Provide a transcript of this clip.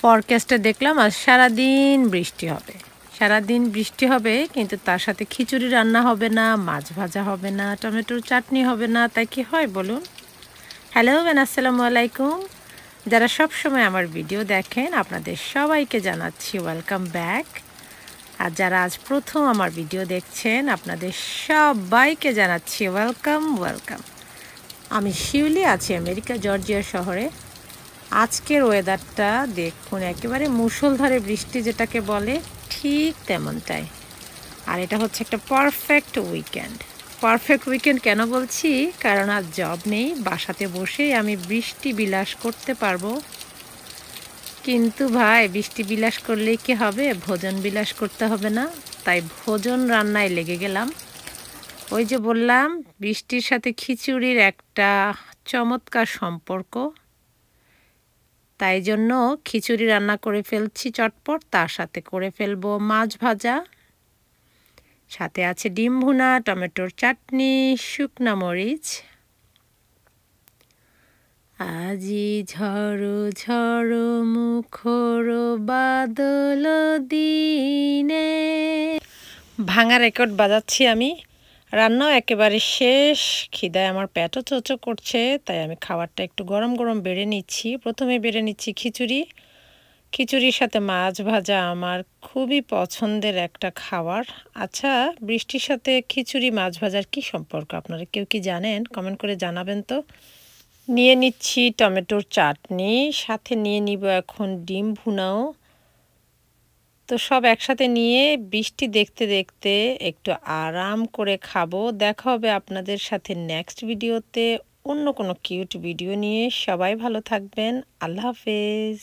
ফরকাস্টে দেখলাম আজ সারাদিন বৃষ্টি হবে। সারাদিন বৃষ্টি হবে, কিন্তু তার সাথে খিচুড়ি রান্না হবে না, মাছ ভাজা হবে না, টমেটোর চাটনি হবে না। তাই কি হয় বলুন? হ্যালো বেন, আসসালামু আলাইকুম। যারা সব সময় আমার ভিডিও দেখেন, আপনাদের সবাইকে জানাচ্ছি ওয়েলকাম ব্যাক। আর যারা আজ প্রথম আমার ভিডিও দেখছেন, আপনাদের সবাইকে জানাচ্ছি ওয়েলকাম। আমি শিউলি, আছি আমেরিকা জর্জিয়া শহরে। আজকের ওয়েদারটা দেখুন, একেবারে মুষলধারে বৃষ্টি যেটাকে বলে, ঠিক তেমনটাই। আর এটা হচ্ছে একটা পারফেক্ট উইকেন্ড কেন বলছি? কারণ আজ জব নেই, বাসাতে বসেই আমি বৃষ্টি বিলাস করতে পারবো। কিন্তু ভাই, বৃষ্টি বিলাস করলেই কি হবে? ভোজন বিলাস করতে হবে না? তাই ভোজন রান্নায় লেগে গেলাম। ওই যে বললাম, বৃষ্টির সাথে খিচুড়ির একটা চমৎকার সম্পর্ক। তাই জন্য খিচুড়ি রান্না করে ফেলছি চটপট, তার সাথে করে ফেলবো মাছ ভাজা, সাথে আছে ডিম ভুনা, টমেটোর চাটনি, শুকনা মরিচ। আজি ঝড়ো ঝড়ো মুখর বাদল দিনে। ভাঙা রেকর্ড বাজাচ্ছি আমি। রান্নাও একেবারে শেষ, খিদায় আমার পেটও চোচো করছে, তাই আমি খাবারটা একটু গরম গরম বেড়ে নিচ্ছি। প্রথমে বেড়ে নিচ্ছি খিচুড়ির সাথে মাছ ভাজা আমার খুবই পছন্দের একটা খাবার। আচ্ছা, বৃষ্টির সাথে খিচুড়ি মাছ ভাজার কি সম্পর্ক আপনারা কেউ কি জানেন? কমেন্ট করে জানাবেন তো। নিয়ে নিচ্ছি টমেটোর চাটনি, সাথে নিয়ে নিব এখন ডিম ভুনাও। তো সব একসাথে নিয়ে বৃষ্টি দেখতে দেখতে একটু আরাম করে খাবো। দেখা হবে আপনাদের সাথে নেক্সট ভিডিওতে অন্য কোনো কিউট ভিডিও নিয়ে। সবাই ভালো থাকবেন। আল্লাহ হাফেজ।